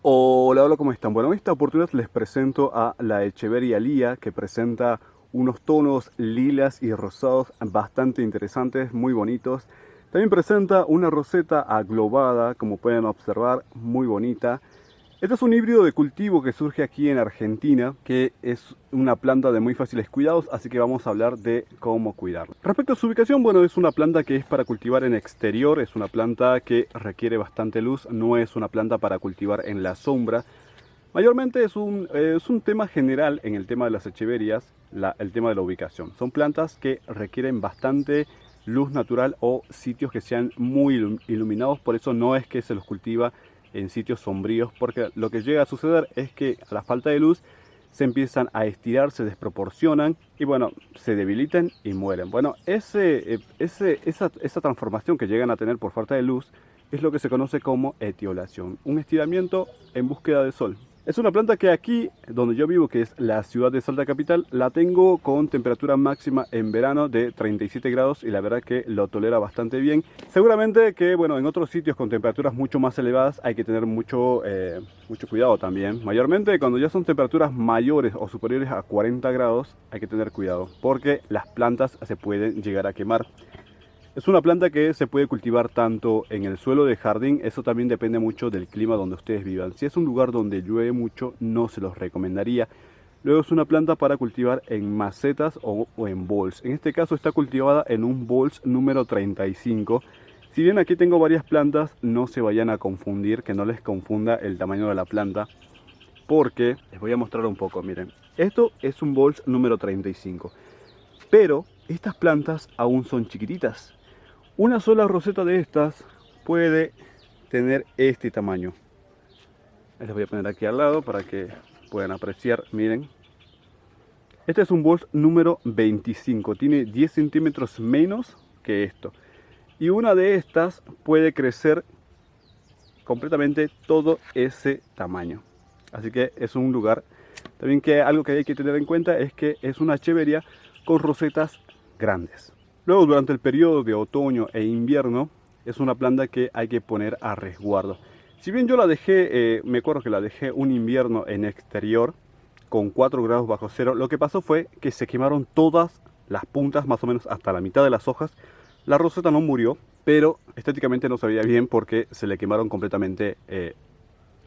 Hola, hola, ¿cómo están? Bueno, en esta oportunidad les presento a la Echeveria Lea, que presenta unos tonos lilas y rosados bastante interesantes, muy bonitos. También presenta una roseta aglobada, como pueden observar, muy bonita. Este es un híbrido de cultivo que surge aquí en Argentina, que es una planta de muy fáciles cuidados, así que vamos a hablar de cómo cuidarla. Respecto a su ubicación, bueno, es una planta que es para cultivar en exterior, es una planta que requiere bastante luz, no es una planta para cultivar en la sombra. Mayormente es un tema general en el tema de las echeverias, el tema de la ubicación. Son plantas que requieren bastante luz natural o sitios que sean muy iluminados, por eso no es que se los cultiva en sitios sombríos, porque lo que llega a suceder es que a la falta de luz se empiezan a estirar, se desproporcionan y bueno, se debilitan y mueren. Bueno, esa transformación que llegan a tener por falta de luz es lo que se conoce como etiolación, un estiramiento en búsqueda de sol. Es una planta que aquí, donde yo vivo, que es la ciudad de Salta Capital, la tengo con temperatura máxima en verano de 37 grados y la verdad que lo tolera bastante bien. Seguramente que, bueno, en otros sitios con temperaturas mucho más elevadas hay que tener mucho cuidado también. Mayormente cuando ya son temperaturas mayores o superiores a 40 grados hay que tener cuidado porque las plantas se pueden llegar a quemar. Es una planta que se puede cultivar tanto en el suelo de jardín, eso también depende mucho del clima donde ustedes vivan. Si es un lugar donde llueve mucho, no se los recomendaría. Luego es una planta para cultivar en macetas o en bowls. En este caso está cultivada en un bowls número 35. Si bien aquí tengo varias plantas, no se vayan a confundir, que no les confunda el tamaño de la planta. Porque les voy a mostrar un poco, miren. Esto es un bowls número 35. Pero estas plantas aún son chiquititas. Una sola roseta de estas puede tener este tamaño. Les voy a poner aquí al lado para que puedan apreciar. Miren. Este es un bols número 25. Tiene 10 centímetros menos que esto. Y una de estas puede crecer completamente todo ese tamaño. Así que es un lugar. También que algo que hay que tener en cuenta es que es una echeveria con rosetas grandes. Luego, durante el periodo de otoño e invierno, es una planta que hay que poner a resguardo. Si bien yo la dejé, me acuerdo que la dejé un invierno en exterior con 4 grados bajo cero, lo que pasó fue que se quemaron todas las puntas, más o menos hasta la mitad de las hojas. La roseta no murió, pero estéticamente no se veía bien porque se le quemaron completamente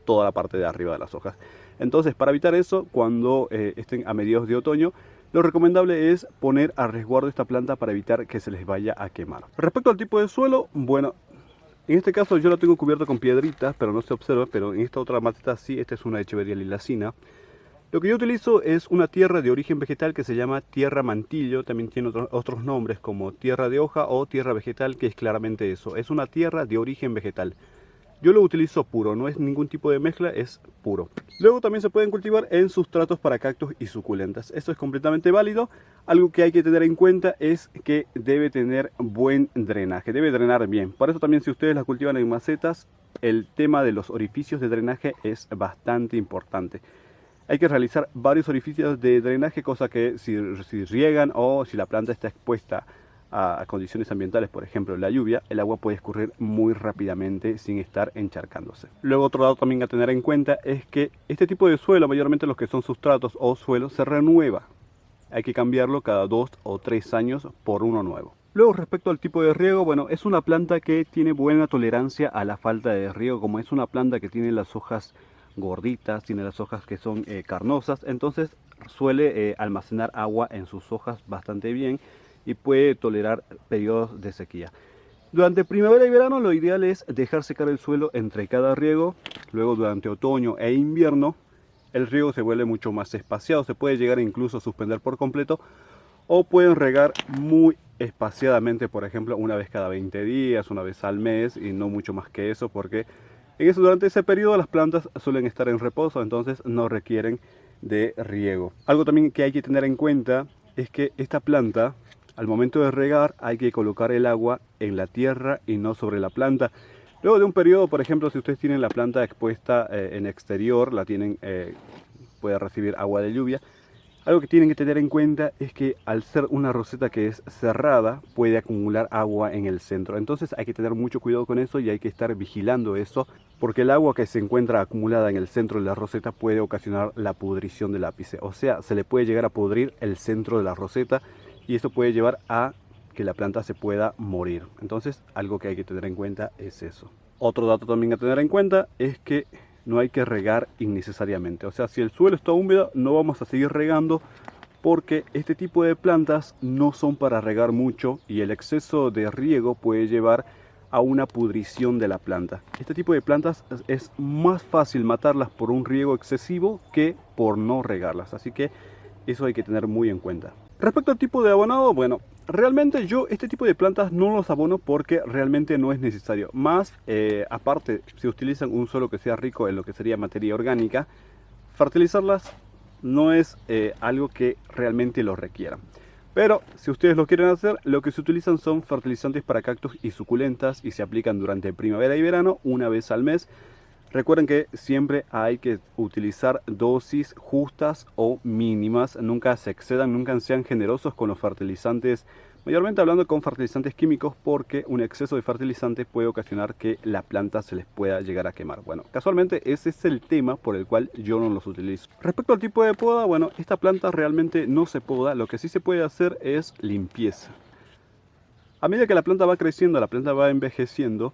toda la parte de arriba de las hojas. Entonces, para evitar eso, cuando estén a mediados de otoño, lo recomendable es poner a resguardo esta planta para evitar que se les vaya a quemar. Respecto al tipo de suelo, bueno, en este caso yo lo tengo cubierto con piedritas, pero no se observa, pero en esta otra maceta sí, esta es una Echeveria lilacina. Lo que yo utilizo es una tierra de origen vegetal que se llama tierra mantillo, también tiene otros nombres como tierra de hoja o tierra vegetal, que es claramente eso, es una tierra de origen vegetal. Yo lo utilizo puro, no es ningún tipo de mezcla, es puro. Luego también se pueden cultivar en sustratos para cactus y suculentas. Esto es completamente válido. Algo que hay que tener en cuenta es que debe tener buen drenaje, debe drenar bien. Por eso también si ustedes las cultivan en macetas, el tema de los orificios de drenaje es bastante importante. Hay que realizar varios orificios de drenaje, cosa que si riegan o si la planta está expuesta a condiciones ambientales, por ejemplo la lluvia, el agua puede escurrir muy rápidamente sin estar encharcándose. Luego otro dato también a tener en cuenta es que este tipo de suelo, mayormente los que son sustratos o suelos, se renueva. Hay que cambiarlo cada 2 o 3 años por uno nuevo. Luego respecto al tipo de riego, bueno, es una planta que tiene buena tolerancia a la falta de riego, como es una planta que tiene las hojas gorditas, tiene las hojas que son carnosas, entonces suele almacenar agua en sus hojas bastante bien y puede tolerar periodos de sequía. Durante primavera y verano lo ideal es dejar secar el suelo entre cada riego. Luego durante otoño e invierno el riego se vuelve mucho más espaciado, se puede llegar incluso a suspender por completo o pueden regar muy espaciadamente, por ejemplo una vez cada 20 días, una vez al mes y no mucho más que eso, porque durante ese periodo las plantas suelen estar en reposo, entonces no requieren de riego. Algo también que hay que tener en cuenta es que esta planta, al momento de regar, hay que colocar el agua en la tierra y no sobre la planta. Luego de un periodo, por ejemplo, si ustedes tienen la planta expuesta en exterior, puede recibir agua de lluvia. Algo que tienen que tener en cuenta es que al ser una roseta que es cerrada, puede acumular agua en el centro. Entonces hay que tener mucho cuidado con eso y hay que estar vigilando eso, porque el agua que se encuentra acumulada en el centro de la roseta puede ocasionar la pudrición del ápice. O sea, se le puede llegar a pudrir el centro de la roseta y esto puede llevar a que la planta se pueda morir. Entonces, algo que hay que tener en cuenta es eso. Otro dato también a tener en cuenta es que no hay que regar innecesariamente. O sea, si el suelo está húmedo, no vamos a seguir regando, porque este tipo de plantas no son para regar mucho y el exceso de riego puede llevar a una pudrición de la planta. Este tipo de plantas es más fácil matarlas por un riego excesivo que por no regarlas, así que eso hay que tener muy en cuenta. Respecto al tipo de abonado, bueno, realmente yo este tipo de plantas no los abono porque realmente no es necesario. Más, aparte, si utilizan un suelo que sea rico en lo que sería materia orgánica, fertilizarlas no es algo que realmente lo requieran. Pero si ustedes lo quieren hacer, lo que se utilizan son fertilizantes para cactus y suculentas y se aplican durante primavera y verano una vez al mes. Recuerden que siempre hay que utilizar dosis justas o mínimas, nunca se excedan, nunca sean generosos con los fertilizantes, mayormente hablando con fertilizantes químicos, porque un exceso de fertilizantes puede ocasionar que la planta se les pueda llegar a quemar. Bueno, casualmente ese es el tema por el cual yo no los utilizo. Respecto al tipo de poda, bueno, esta planta realmente no se poda, lo que sí se puede hacer es limpieza. A medida que la planta va creciendo, la planta va envejeciendo,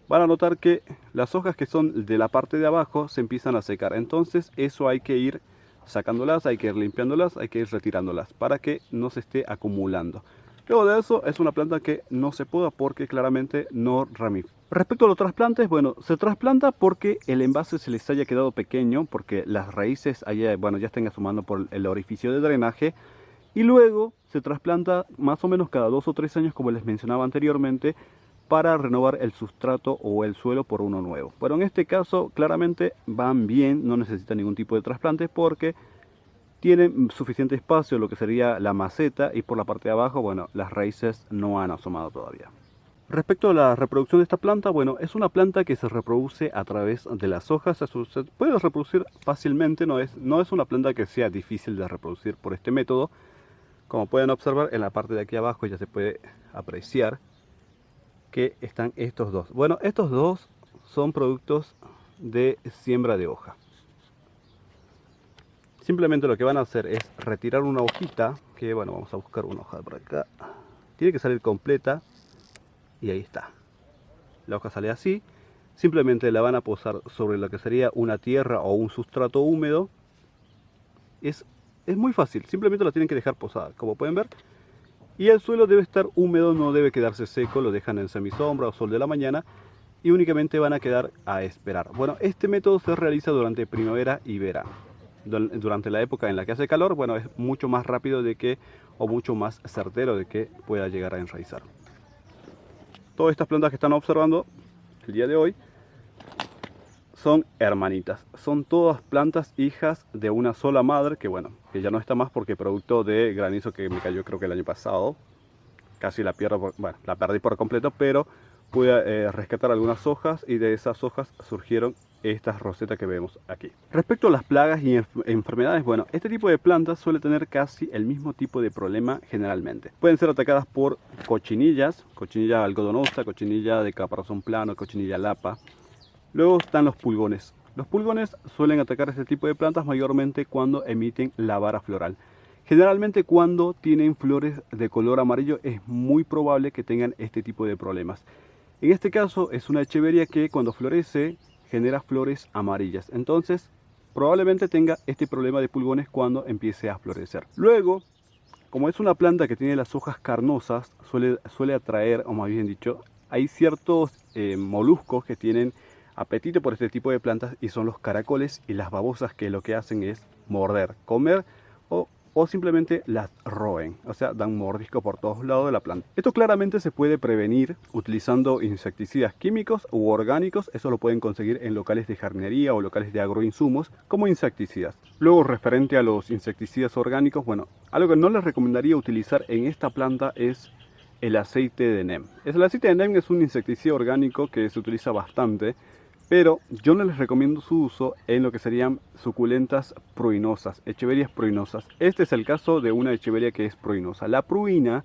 van a notar que las hojas que son de la parte de abajo se empiezan a secar. Entonces eso hay que ir sacándolas, hay que ir limpiándolas, hay que ir retirándolas para que no se esté acumulando. Luego de eso es una planta que no se poda porque claramente no ramifica. Respecto a los trasplantes, bueno, se trasplanta porque el envase se les haya quedado pequeño, porque las raíces ya estén asomando por el orificio de drenaje. Y luego se trasplanta más o menos cada 2 o 3 años, como les mencionaba anteriormente, para renovar el sustrato o el suelo por uno nuevo. Bueno, en este caso claramente van bien, no necesitan ningún tipo de trasplante porque tienen suficiente espacio, lo que sería la maceta, y por la parte de abajo, bueno, las raíces no han asomado todavía. Respecto a la reproducción de esta planta, bueno, es una planta que se reproduce a través de las hojas, se puede reproducir fácilmente, no es una planta que sea difícil de reproducir por este método. Como pueden observar, en la parte de aquí abajo ya se puede apreciar que están estos dos. Bueno, estos dos son productos de siembra de hoja. Simplemente lo que van a hacer es retirar una hojita, que bueno, vamos a buscar una hoja por acá. Tiene que salir completa y ahí está. La hoja sale así. Simplemente la van a posar sobre lo que sería una tierra o un sustrato húmedo. Es muy fácil, simplemente la tienen que dejar posada, como pueden ver. Y el suelo debe estar húmedo, no debe quedarse seco, lo dejan en semisombra o sol de la mañana y únicamente van a quedar a esperar. Bueno, este método se realiza durante primavera y verano. Durante la época en la que hace calor, bueno, es mucho más rápido o mucho más certero de que pueda llegar a enraizar. Todas estas plantas que están observando el día de hoy son hermanitas, son todas plantas hijas de una sola madre que bueno, que ya no está más porque producto de granizo que me cayó creo que el año pasado, casi la pierdo, la perdí por completo, pero pude rescatar algunas hojas y de esas hojas surgieron estas rosetas que vemos aquí. Respecto a las plagas y enfermedades, bueno, este tipo de plantas suele tener casi el mismo tipo de problema generalmente. Pueden ser atacadas por cochinillas, cochinilla algodonosa, cochinilla de caparazón plano, cochinilla lapa. Luego están los pulgones. Los pulgones suelen atacar este tipo de plantas mayormente cuando emiten la vara floral. Generalmente cuando tienen flores de color amarillo es muy probable que tengan este tipo de problemas. En este caso es una echeveria que cuando florece genera flores amarillas. Entonces probablemente tenga este problema de pulgones cuando empiece a florecer. Luego, como es una planta que tiene las hojas carnosas, suele atraer, o más bien dicho, hay ciertos moluscos que tienen apetito por este tipo de plantas y son los caracoles y las babosas, que lo que hacen es morder, comer o simplemente las roen, o sea, dan mordisco por todos lados de la planta. Esto claramente se puede prevenir utilizando insecticidas químicos u orgánicos. Eso lo pueden conseguir en locales de jardinería o locales de agroinsumos como insecticidas. Luego, referente a los insecticidas orgánicos, bueno, algo que no les recomendaría utilizar en esta planta es el aceite de neem. El aceite de neem es un insecticida orgánico que se utiliza bastante, pero yo no les recomiendo su uso en lo que serían suculentas pruinosas, echeverias pruinosas. Este es el caso de una echeveria que es pruinosa. La pruina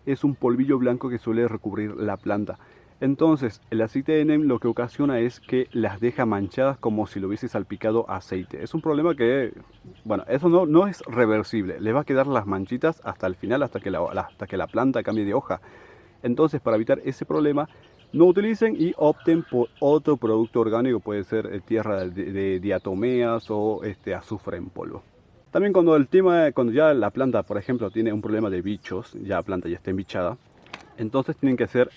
es un polvillo blanco que suele recubrir la planta. Entonces, el aceite de neem lo que ocasiona es que las deja manchadas como si lo hubiese salpicado aceite. Es un problema que, bueno, eso no es reversible. Les va a quedar las manchitas hasta el final, hasta que la planta cambie de hoja. Entonces, para evitar ese problema, no utilicen y opten por otro producto orgánico. Puede ser tierra de diatomeas o azufre en polvo. También cuando ya la planta, por ejemplo, tiene un problema de bichos, ya la planta ya está embichada, entonces tienen que hacer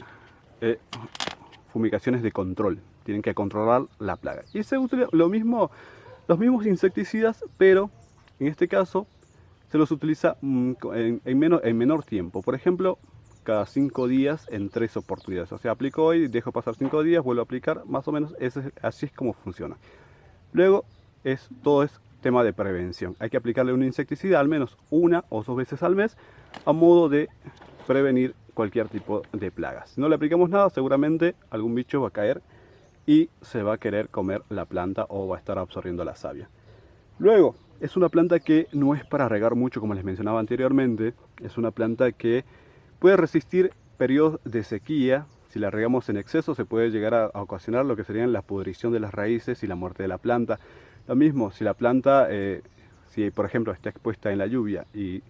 fumigaciones de control. Tienen que controlar la plaga. Y se utiliza los mismos insecticidas, pero en este caso se los utiliza en menor tiempo. Por ejemplo, cada 5 días en 3 oportunidades. O sea, aplico hoy, dejo pasar 5 días, vuelvo a aplicar, más o menos así es como funciona. Luego, todo es tema de prevención. Hay que aplicarle un insecticida al menos 1 o 2 veces al mes a modo de prevenir cualquier tipo de plagas. Si no le aplicamos nada, seguramente algún bicho va a caer y se va a querer comer la planta o va a estar absorbiendo la savia. Luego, es una planta que no es para regar mucho, como les mencionaba anteriormente. Es una planta que puede resistir periodos de sequía. Si la regamos en exceso, se puede llegar a ocasionar lo que serían la pudrición de las raíces y la muerte de la planta. Lo mismo, si la planta, si por ejemplo está expuesta en la lluvia y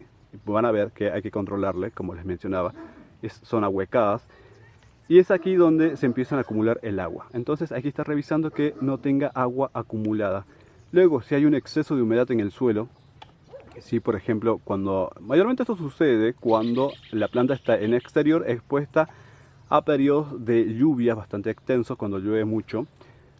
van a ver que hay que controlarle, como les mencionaba, son ahuecadas. Y es aquí donde se empiezan a acumular el agua. Entonces hay que estar revisando que no tenga agua acumulada. Luego, si hay un exceso de humedad en el suelo, si por ejemplo, mayormente esto sucede cuando la planta está en exterior expuesta a periodos de lluvia bastante extensos, cuando llueve mucho,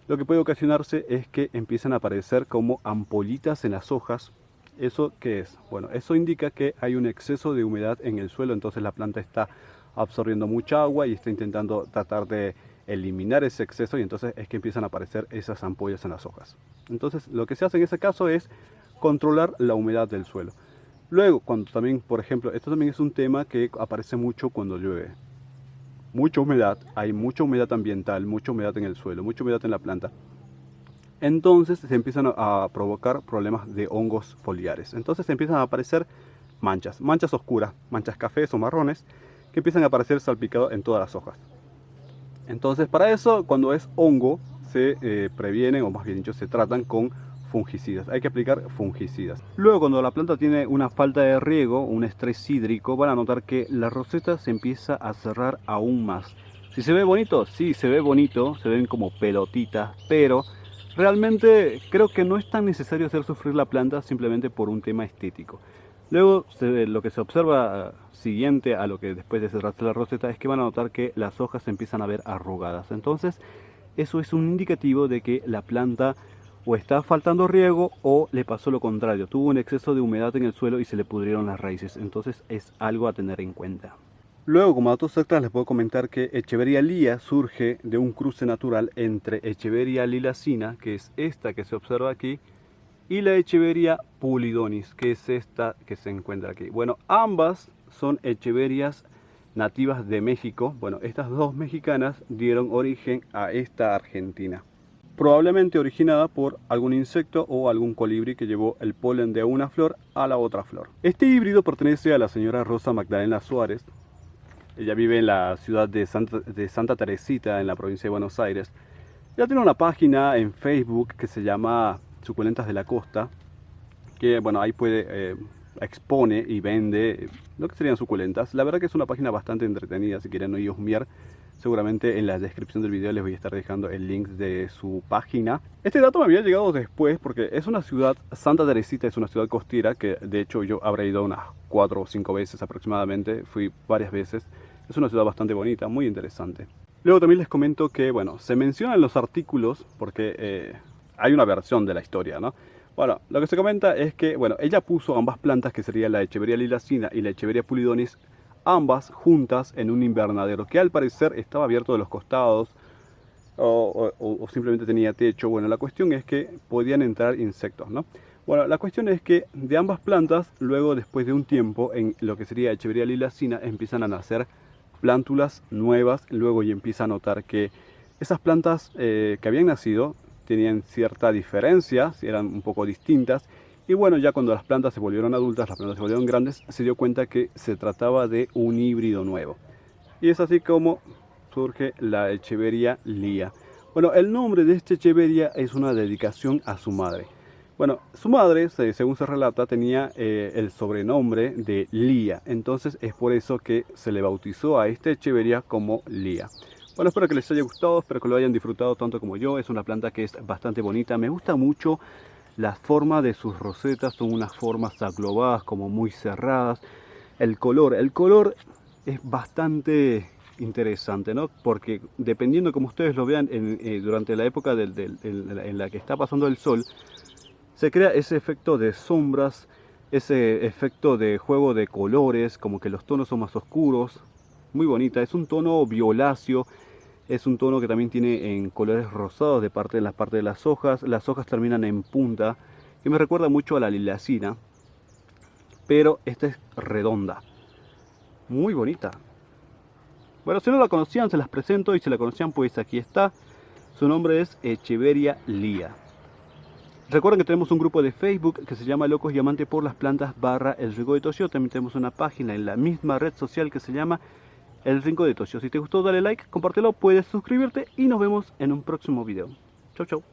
lo que puede ocasionarse es que empiezan a aparecer como ampollitas en las hojas. ¿Eso qué es? Bueno, eso indica que hay un exceso de humedad en el suelo, entonces la planta está absorbiendo mucha agua y está intentando tratar de eliminar ese exceso, y entonces es que empiezan a aparecer esas ampollas en las hojas. Entonces lo que se hace en ese caso es controlar la humedad del suelo. Luego, cuando también, por ejemplo, esto también es un tema que aparece mucho cuando llueve. Mucha humedad, hay mucha humedad ambiental, mucha humedad en el suelo, mucha humedad en la planta. Entonces se empiezan a provocar problemas de hongos foliares. Entonces empiezan a aparecer manchas oscuras, manchas cafés o marrones, que empiezan a aparecer salpicados en todas las hojas. Entonces, para eso, cuando es hongo, se previenen, o más bien dicho, se tratan con fungicidas. Hay que aplicar fungicidas. Luego, cuando la planta tiene una falta de riego, un estrés hídrico, van a notar que la roseta se empieza a cerrar aún más. Si se ve bonito, sí, se ve bonito, se ven como pelotitas, pero realmente creo que no es tan necesario hacer sufrir la planta simplemente por un tema estético. Luego, lo que se observa siguiente a lo que después de cerrarse la roseta es que van a notar que las hojas se empiezan a ver arrugadas. Entonces, eso es un indicativo de que la planta o está faltando riego o le pasó lo contrario, tuvo un exceso de humedad en el suelo y se le pudrieron las raíces. Entonces es algo a tener en cuenta. Luego, como datos extras, les puedo comentar que Echeveria lila surge de un cruce natural entre Echeveria lilacina, que es esta que se observa aquí, y la Echeveria pulidonis, que es esta que se encuentra aquí. Bueno, ambas son echeverias nativas de México. Bueno, estas dos mexicanas dieron origen a esta argentina, probablemente originada por algún insecto o algún colibrí que llevó el polen de una flor a la otra flor. Este híbrido pertenece a la señora Rosa Magdalena Suárez. Ella vive en la ciudad de Santa Teresita, en la provincia de Buenos Aires. Ella tiene una página en Facebook que se llama Suculentas de la Costa, que bueno, ahí expone y vende lo que serían suculentas. La verdad que es una página bastante entretenida. Si quieren ir a husmear, seguramente en la descripción del video les voy a estar dejando el link de su página. Este dato me había llegado después porque es una ciudad, Santa Teresita es una ciudad costera que de hecho yo habré ido unas 4 o 5 veces aproximadamente, fui varias veces. Es una ciudad bastante bonita, muy interesante. Luego también les comento que, bueno, se mencionan los artículos porque hay una versión de la historia, ¿no? Bueno, lo que se comenta es que, bueno, ella puso ambas plantas, que sería la Echeveria lilacina y la Echeveria pulidonis, ambas juntas en un invernadero que al parecer estaba abierto de los costados o simplemente tenía techo. Bueno, la cuestión es que podían entrar insectos, ¿no? Bueno, la cuestión es que de ambas plantas, luego después de un tiempo, en lo que sería Echeveria lilacina, empiezan a nacer plántulas nuevas. Luego ya empieza a notar que Esas plantas que habían nacido tenían cierta diferencia, eran un poco distintas. Y bueno, ya cuando las plantas se volvieron adultas, las plantas se volvieron grandes, se dio cuenta que se trataba de un híbrido nuevo. Y es así como surge la Echeveria Lía. Bueno, el nombre de este Echeveria es una dedicación a su madre. Bueno, su madre, según se relata, tenía el sobrenombre de Lía. Entonces es por eso que se le bautizó a este Echeveria como Lía. Bueno, espero que les haya gustado, espero que lo hayan disfrutado tanto como yo. Es una planta que es bastante bonita. Me gusta mucho la forma de sus rosetas, son unas formas aglobadas, como muy cerradas. El color es bastante interesante, ¿no? Porque dependiendo como ustedes lo vean durante la época en la que está pasando el sol, se crea ese efecto de sombras, ese efecto de juego de colores, como que los tonos son más oscuros. Muy bonita, es un tono violáceo, es un tono que también tiene en colores rosados de la parte de las hojas terminan en punta, que me recuerda mucho a la lilacina, pero esta es redonda, muy bonita. Bueno, si no la conocían se las presento, y si la conocían pues aquí está, su nombre es Echeveria Lía. Recuerden que tenemos un grupo de Facebook que se llama Locos y Amantes por las Plantas / El Rincón de Toshio. También tenemos una página en la misma red social que se llama El Rincón de Toshio. Si te gustó dale like, compártelo, puedes suscribirte y nos vemos en un próximo video. Chau chau.